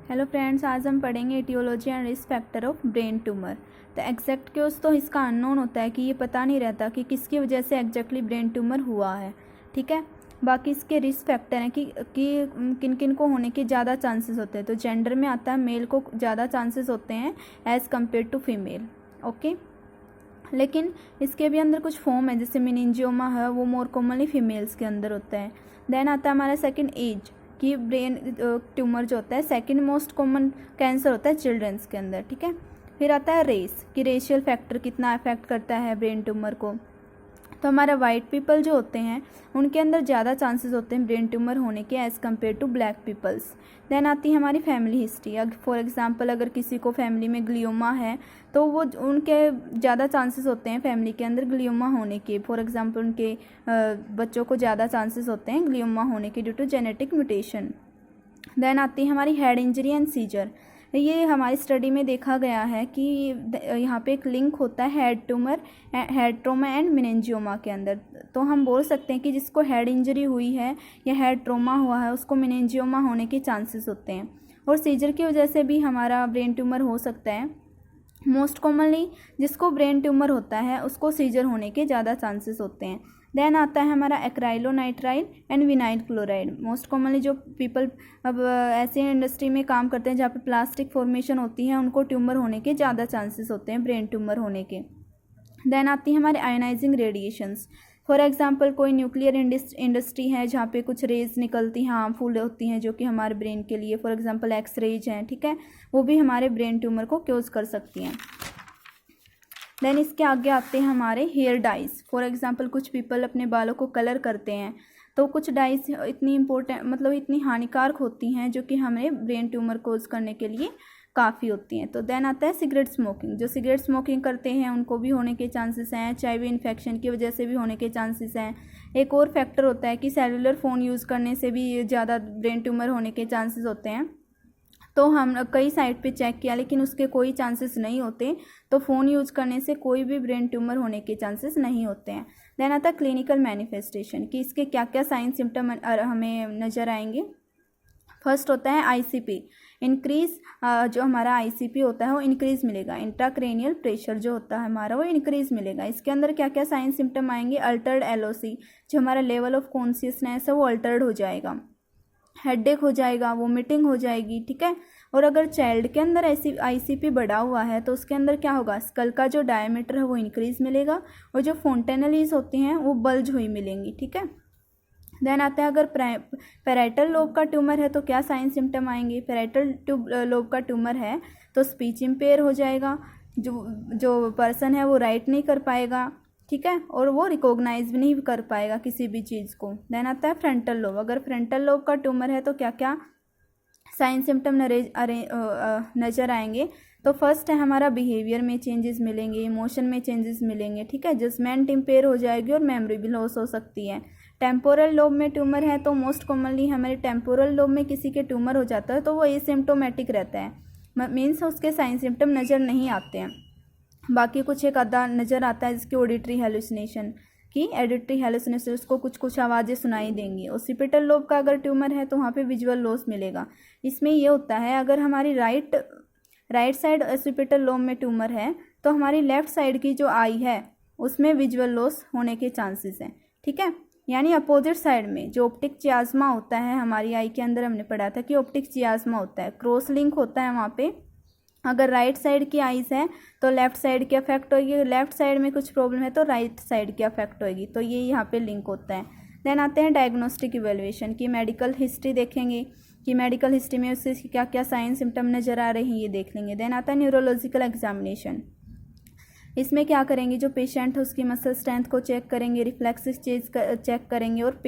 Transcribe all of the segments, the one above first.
Hello friends, आज हम पढ़ेंगे aetiology and risk factor of brain tumour. तो एग्जैक्ट क्योज तो इसका अननोन होता है कि ये पता नहीं रहता कि किसकी वजह से एग्जैक्टली ब्रेन ट्यूमर हुआ है। ठीक है, बाकी इसके रिस्क फैक्टर हैं कि किन किन को होने के ज़्यादा चांसेस होते हैं। तो जेंडर में आता है मेल को ज़्यादा चांसेस होते हैं as compare to female. Okay, लेकिन इसके भी अंदर कुछ फॉर्म है, जैसे मेनिंजियोमा है, वो मोर कॉमनली फीमेल्स के अंदर होता है। देन आता है हमारा सेकंड एज, कि ब्रेन ट्यूमर जो होता है सेकंड मोस्ट कॉमन कैंसर होता है चिल्ड्रंस के अंदर। ठीक है, फिर आता है रेस, कि रेशियल फैक्टर कितना अफेक्ट करता है ब्रेन ट्यूमर को। तो हमारा वाइट पीपल जो होते हैं उनके अंदर ज़्यादा चांसेस होते हैं ब्रेन ट्यूमर होने के as compare to black peoples. Then आती है हमारी फैमिली हिस्ट्री। फॉर एग्जांपल अगर किसी को फैमिली में ग्लियोमा है तो वो उनके ज़्यादा चांसेस होते हैं फैमिली के अंदर ग्लियोमा होने के। फॉर एग्जांपल उनके बच्चों को ज़्यादा चांसेस होते हैं ग्लियोमा होने के due to genetic mutation. Then आती है हमारी हेड इंजरी एंड सीजर। ये हमारी स्टडी में देखा गया है कि यहाँ पे एक लिंक होता है head tumour, head trauma and meningioma के अंदर। तो हम बोल सकते हैं कि जिसको हेड इंजरी हुई है या हेड ट्रोमा हुआ है उसको मेनिंजियोमा होने के चांसेस होते हैं। और सीजर की वजह से भी हमारा ब्रेन ट्यूमर हो सकता है। मोस्ट कॉमनली जिसको ब्रेन ट्यूमर होता है उसको सीजर होने के ज़्यादा चांसेस होते हैं। देन आता है हमारा acrylonitrile and vinyl chloride. Most commonly जो पीपल अब ऐसे इंडस्ट्री में काम करते हैं जहाँ पे प्लास्टिक फॉर्मेशन होती है उनको ट्यूमर होने के ज़्यादा चांसेस होते हैं ब्रेन ट्यूमर होने के। देन आती है हमारे आयनाइजिंग रेडिएशंस। फॉर एग्जांपल कोई न्यूक्लियर इंडस्ट्री है जहाँ पे कुछ रेज निकलती हैं, हार्मफुल होती हैं जो कि हमारे ब्रेन के लिए, फॉर एग्जांपल एक्स रेज हैं, ठीक है, वो भी हमारे ब्रेन ट्यूमर को क्योज कर सकती हैं। देन इसके आगे आते हैं हमारे हेयर डाइज। फॉर एग्जांपल कुछ पीपल अपने बालों को कलर करते हैं तो कुछ डाइज इतनी इम्पोर्टेंट मतलब इतनी हानिकारक होती हैं जो कि हमें ब्रेन ट्यूमर कोज करने के लिए काफ़ी होती हैं। तो देन आता है सिगरेट स्मोकिंग। जो सिगरेट स्मोकिंग करते हैं उनको भी होने के चांसेस हैं, HIV इन्फेक्शन की वजह से भी होने के चांसेस हैं। एक और फैक्टर होता है कि सेलुलर फ़ोन यूज़ करने से भी ज़्यादा ब्रेन ट्यूमर होने के चांसेस होते हैं। तो हम कई साइट पे चेक किया लेकिन उसके कोई चांसेस नहीं होते। तो फ़ोन यूज़ करने से कोई भी ब्रेन ट्यूमर होने के चांसेस नहीं होते हैं। देन आता है क्लिनिकल मैनिफेस्टेशन, कि इसके क्या क्या साइन सिम्टम हमें नज़र आएंगे। फर्स्ट होता है ICP इंक्रीज़। जो हमारा ICP होता है वो इंक्रीज़ मिलेगा। इंट्राक्रेनियल प्रेशर जो होता है हमारा वो इंक्रीज़ मिलेगा। इसके अंदर क्या क्या साइन सिम्टम आएंगे। अल्टर्ड LOC, जो हमारा लेवल ऑफ कॉन्शियसनेस है वो अल्टर्ड हो जाएगा। हेडेक हो जाएगा, वोमिटिंग हो जाएगी, ठीक है। और अगर चाइल्ड के अंदर ऐसी ICP बढ़ा हुआ है तो उसके अंदर क्या होगा, स्कल का जो डायमीटर है वो इंक्रीज़ मिलेगा और जो फोंटेनलीज होती हैं वो बल्ज हुई मिलेंगी, ठीक है। देन आता है अगर पैराइटल लोब का ट्यूमर है तो क्या साइन सिम्टम आएंगे। पैराइटल लोब का ट्यूमर है तो स्पीच इम्पेयर हो जाएगा, जो पर्सन है वो राइट नहीं कर पाएगा, ठीक है, और वो रिकॉग्नाइज भी नहीं कर पाएगा किसी भी चीज़ को। देन आता है फ्रंटल लोब। अगर फ्रंटल लोब का ट्यूमर है तो क्या क्या साइन सिम्टम नज़र आएंगे। तो फर्स्ट है हमारा बिहेवियर में चेंजेस मिलेंगे, इमोशन में चेंजेस मिलेंगे, ठीक है, जजमेंट इम्पेयर हो जाएगी और मेमोरी भी लॉस हो सकती है। टेम्पोरल लोब में ट्यूमर है तो मोस्ट कॉमनली हमारे टेम्पोरल लोब में किसी के ट्यूमर हो जाता है तो वो एसिम्प्टोमेटिक रहता है, मीन्स उसके साइन सिम्टम नज़र नहीं आते हैं। बाकी कुछ एक आधा नज़र आता है जिसकी ऑडिटरी हेलुसिनेशन, कि एडिटरी हेलुसिनेशन, उसको कुछ कुछ आवाज़ें सुनाई देंगी। ओसिपिटल लोब का अगर ट्यूमर है तो वहाँ पे विजुअल लॉस मिलेगा। इसमें ये होता है अगर हमारी राइट साइड ओसिपिटल लोब में ट्यूमर है तो हमारी लेफ्ट साइड की जो आई है उसमें विजुअल लॉस होने के चांसेस हैं, ठीक है। यानी अपोजिट साइड में जो ऑप्टिक चियाज़्मा होता है हमारी आई के अंदर, हमने पढ़ा था कि ऑप्टिक चियाज़्मा होता है, क्रॉस लिंक होता है वहाँ पे। अगर राइट साइड की आइज़ है तो लेफ्ट साइड की अफेक्ट होगी, लेफ्ट साइड में कुछ प्रॉब्लम है तो राइट साइड की अफेक्ट होगी। तो ये यहाँ पे लिंक होता है। देन आते हैं डायग्नोस्टिक इवेल्युएशन, की मेडिकल हिस्ट्री देखेंगे कि मेडिकल हिस्ट्री में उससे क्या क्या साइन सिम्टम नज़र आ रहे हैं ये देख लेंगे। देन आता है न्यूरोलॉजिकल एग्जामिनेशन। इसमें क्या करेंगे, जो पेशेंट है उसकी मसल स्ट्रेंथ को चेक करेंगे, रिफ्लेक्सेस चेक करेंगे और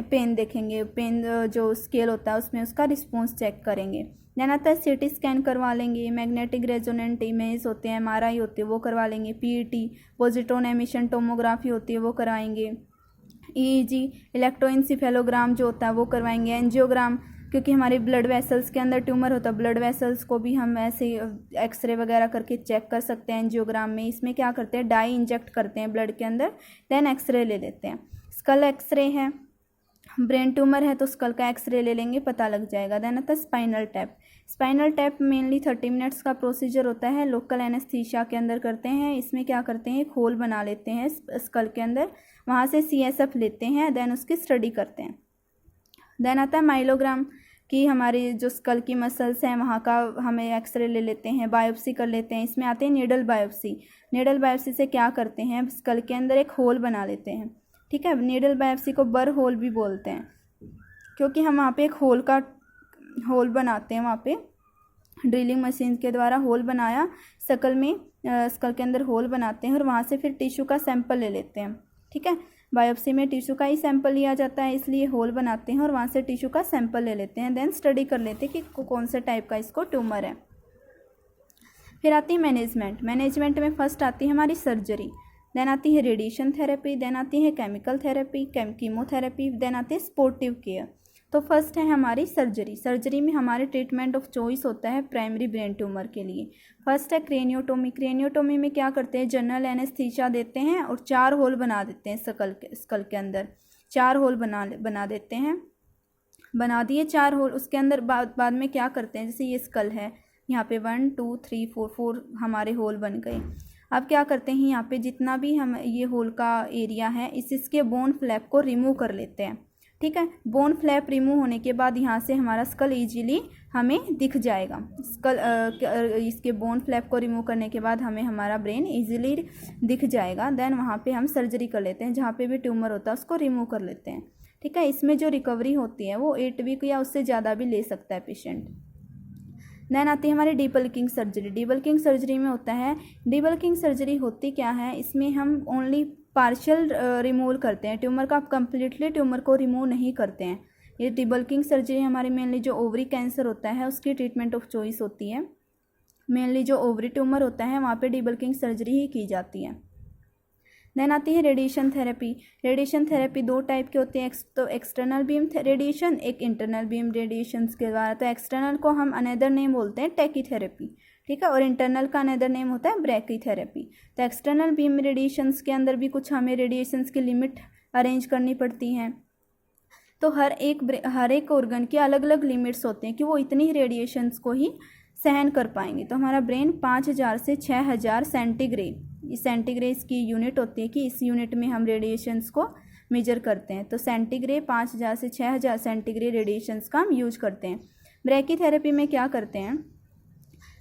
पेन देखेंगे, पेन जो स्केल होता है उसमें उसका रिस्पॉन्स चेक करेंगे। देन आता है CT स्कैन करवा लेंगे, मैग्नेटिक रेजोनेंट इमेज होते हैं, MRI होती है वो करवा लेंगे, PET पोजिट्रॉन एमिशन टोमोग्राफी होती है वो करवाएंगे, EEG इलेक्ट्रोइंसिफेलोग्राम जो होता है वो करवाएंगे, एंजियोग्राम, क्योंकि हमारे ब्लड वेसल्स के अंदर ट्यूमर होता है, ब्लड वेसल्स को भी हम ऐसे एक्सरे वगैरह करके चेक कर सकते हैं एंजियोग्राम में। इसमें क्या करते हैं, डाई इंजेक्ट करते हैं ब्लड के अंदर, देन एक्सरे ले लेते हैं। स्कल एक्सरे है, ब्रेन ट्यूमर है तो स्कल का एक्सरे ले लेंगे, पता लग जाएगा। देन आता है spinal tap. Spinal tap mainly 30 minutes का प्रोसीजर होता है, लोकल एनेस्थीसिया के अंदर करते हैं। इसमें क्या करते हैं, एक होल बना लेते हैं स्कल के अंदर, वहाँ से CSF लेते हैं, देन उसकी स्टडी करते हैं। देन आता है माइलोग्राम कि हमारी जो स्कल की मसल्स हैं वहाँ का हमें एक्सरे ले लेते हैं, बायोप्सी कर लेते हैं। इसमें आते हैं नीडल बायोप्सी। नीडल बायोप्सी से क्या करते हैं, स्कल के अंदर एक होल बना लेते हैं, ठीक है। नीडल बायोप्सी को बर होल भी बोलते हैं, क्योंकि हम वहाँ पे एक होल बनाते हैं, वहाँ पे ड्रिलिंग मशीन के द्वारा होल बनाया स्कल में, स्कल के अंदर होल बनाते हैं और वहाँ से फिर टिश्यू का सैंपल ले लेते हैं, ठीक है। बायोप्सी में टिश्यू का ही सैंपल लिया जाता है, इसलिए होल बनाते हैं और वहाँ से टिश्यू का सैंपल ले लेते हैं। देन स्टडी कर लेते हैं कि कौन से टाइप का इसको ट्यूमर है। फिर आती है मैनेजमेंट। मैनेजमेंट में फर्स्ट आती है हमारी सर्जरी, देन आती है रेडिएशन थेरेपी, देन आती है केमिकल थेरेपी, कीमोथेरेपी, देन आती है सपोर्टिव केयर। तो फर्स्ट है हमारी सर्जरी। सर्जरी में हमारे ट्रीटमेंट ऑफ चॉइस होता है प्राइमरी ब्रेन ट्यूमर के लिए। फर्स्ट है क्रेनियोटोमी। क्रेनियोटोमी में क्या करते हैं, जनरल देते हैं और 4 होल बना देते हैं स्कल के अंदर। 4 होल बना देते हैं, बना दिए 4 होल। उसके अंदर बाद में क्या करते हैं, जैसे ये स्कल है, यहाँ पे 1 2 3 4 हमारे होल बन गए। अब क्या करते हैं, यहाँ पे जितना भी हम ये होल का एरिया है इसके बोन फ्लैप को रिमूव कर लेते हैं, ठीक है। बोन फ्लैप रिमूव होने के बाद यहाँ से हमारा स्कल इजीली हमें दिख जाएगा। इसके बोन फ्लैप को रिमूव करने के बाद हमें हमारा ब्रेन इजीली दिख जाएगा। देन वहाँ पे हम सर्जरी कर लेते हैं, जहाँ पे भी ट्यूमर होता है उसको रिमूव कर लेते हैं, ठीक है। इसमें जो रिकवरी होती है वो 8 वीक या उससे ज़्यादा भी ले सकता है पेशेंट। देन आती है हमारी डीबल्किंग सर्जरी। डीबल्किंग सर्जरी में होता है, डीबल्किंग सर्जरी होती क्या है, इसमें हम ओनली पार्शियल रिमूवल करते हैं, ट्यूमर का कंप्लीटली ट्यूमर को रिमूव नहीं करते हैं। ये डीबल्किंग सर्जरी हमारी मेनली जो ओवरी कैंसर होता है उसकी ट्रीटमेंट ऑफ चॉइस होती है। मेनली जो ओवरी ट्यूमर होता है वहाँ पे डीबल्किंग सर्जरी ही की जाती है। देन आती है radiation therapy. Radiation therapy 2 type के होते हैं, तो एक्सटर्नल बीम रेडिएशन, एक इंटरनल बीम रेडिएशन के द्वारा। तो एक्सटर्नल को हम अनदर नेम बोलते हैं टैकीथेरेपी, ठीक है, और इंटरनल का अनदर नेम होता है ब्रैकीथेरेपी। तो एक्सटर्नल बीम रेडिएशंस के अंदर भी कुछ हमें रेडिएशंस की लिमिट अरेंज करनी पड़ती हैं। तो हर एक ऑर्गन की अलग अलग लिमिट्स होते हैं कि वो इतनी रेडिएशंस को ही सहन कर पाएंगे। तो हमारा ब्रेन 5000 से 6000 सेंटीग्रेड, इस सेंटीग्रेड की यूनिट होती है कि इस यूनिट में हम रेडिएशंस को मेजर करते हैं। तो सेंटीग्रेड 5000 से 6000 सेंटीग्रेड रेडिएशंस का हम यूज करते हैं। ब्रैकीथेरेपी में क्या करते हैं,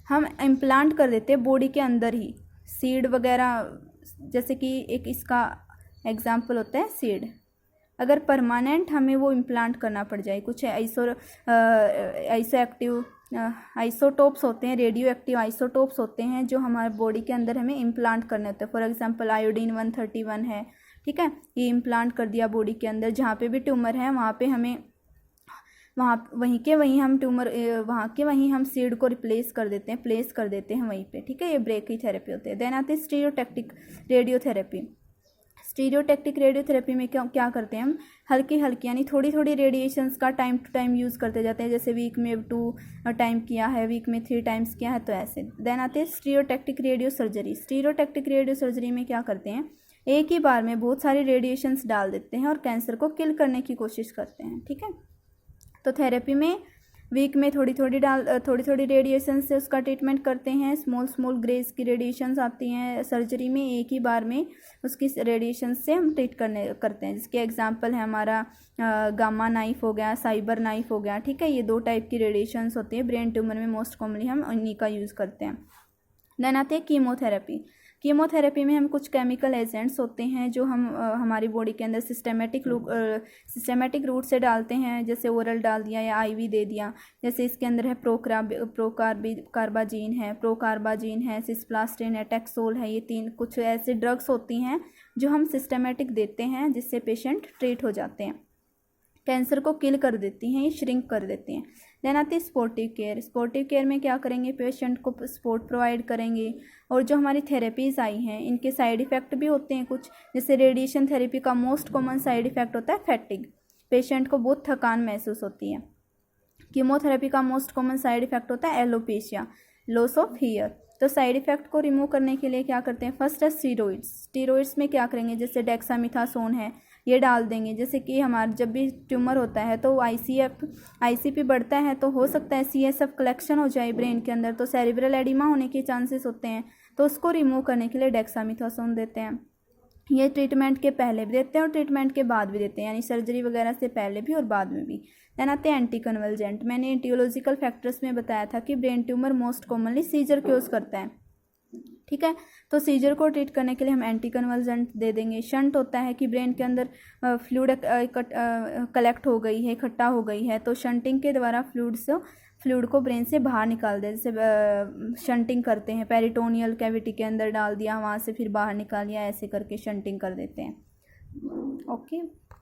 हम इम्प्लांट कर देते हैं बॉडी के अंदर ही सीड वगैरह, जैसे कि एक इसका एग्जाम्पल होता है सीड। अगर परमानेंट हमें वो इम्प्लांट करना पड़ जाए, कुछ आइसोटोप्स होते हैं, रेडियो एक्टिव आइसोटोप्स होते हैं जो हमारे बॉडी के अंदर हमें इम्प्लांट करने होते हैं। फॉर एग्जांपल आयोडीन 131 है, ठीक है, ये इम्प्लांट कर दिया बॉडी के अंदर। जहाँ पे भी ट्यूमर है वहाँ पे हमें वहीं हम सीड को रिप्लेस कर देते हैं, प्लेस कर देते हैं वहीं पे, ठीक है। ये ब्रैकीथेरेपी होते हैं। देन आते हैं स्टीरियोटैक्टिक रेडियोथेरेपी। स्टीरियोटैक्टिक रेडियोथेरेपी में क्या करते हैं, हम हल्की यानी थोड़ी रेडिएशंस का टाइम टू टाइम यूज़ करते जाते हैं। जैसे वीक में 2 टाइम किया है, वीक में 3 टाइम्स किया है, तो ऐसे। देन आते हैं stereotactic radio surgery. Stereotactic radio surgery में क्या करते हैं, एक ही बार में बहुत सारी रेडिएशंस डाल देते हैं और कैंसर को किल करने की कोशिश करते हैं, ठीक है। तो थेरेपी में वीक में थोड़ी रेडिएशन से उसका ट्रीटमेंट करते हैं। स्मॉल ग्रेज की रेडिएशंस आती हैं। सर्जरी में एक ही बार में उसकी रेडिएशन से हम ट्रीट करते हैं, जिसके एग्जांपल है हमारा गामा नाइफ हो गया, साइबर नाइफ हो गया, ठीक है। ये 2 टाइप की रेडिएशंस होती है ब्रेन ट्यूमर में, मोस्ट कॉमनली हम इन्हीं का यूज़ करते हैं। देन आते हैं कीमोथेरेपी। कीमोथेरेपी में हम कुछ केमिकल एजेंट्स होते हैं जो हम हमारी बॉडी के अंदर सिस्टेमेटिक रूट से डालते हैं, जैसे ओरल डाल दिया या आईवी दे दिया। जैसे इसके अंदर है प्रोकार्बाजीन है, सिस्प्लास्टिन है, टैक्सोल है। ये 3 कुछ ऐसे ड्रग्स होती हैं जो हम सिस्टेमेटिक देते हैं, जिससे पेशेंट ट्रीट हो जाते हैं, कैंसर को किल कर देती हैं, ये श्रिंक कर देती हैं। देन आती है स्पोर्टिव केयर। स्पोर्टिव केयर में क्या करेंगे, पेशेंट को सपोर्ट प्रोवाइड करेंगे। और जो हमारी थेरेपीज़ आई हैं इनके साइड इफ़ेक्ट भी होते हैं कुछ, जैसे रेडिएशन थेरेपी का मोस्ट कॉमन साइड इफ़ेक्ट होता है फैटिग, पेशेंट को बहुत थकान महसूस होती है। कीमोथेरेपी का मोस्ट कॉमन साइड इफ़ेक्ट होता है एलोपेशिया, लॉस ऑफ हियर। तो साइड इफ़ेक्ट को रिमूव करने के लिए क्या करते हैं, फर्स्ट है स्टीरॉइड्स। स्टीरॉइड्स में क्या करेंगे, जैसे डेक्सामेथासोन है ये डाल देंगे। जैसे कि हमारा जब भी ट्यूमर होता है तो आईसीपी बढ़ता है तो हो सकता है सीएसएफ कलेक्शन हो जाए ब्रेन के अंदर, तो सेरिब्रल एडिमा होने के चांसेस होते हैं, तो उसको रिमूव करने के लिए डेक्सामेथासोन देते हैं। ये ट्रीटमेंट के पहले भी देते हैं और ट्रीटमेंट के बाद भी देते हैं, यानी सर्जरी वगैरह से पहले भी और बाद में भी। देन आते हैं एंटी कन्वल्जेंट। मैंने एटियोलॉजिकल फैक्टर्स में बताया था कि brain tumour most commonly seizure cause करता है, ठीक है। तो सीजर को ट्रीट करने के लिए हम एंटी कन्वल्जेंट दे देंगे। शंट होता है कि ब्रेन के अंदर फ्लूइड कलेक्ट हो गई है, इकट्ठा हो गई है, तो शंटिंग के द्वारा फ्लूइड को ब्रेन से बाहर निकाल दे। जैसे शंटिंग करते हैं, पेरिटोनियल कैविटी के अंदर डाल दिया, वहाँ से फिर बाहर निकाल लिया, ऐसे करके शंटिंग कर देते हैं। ओके।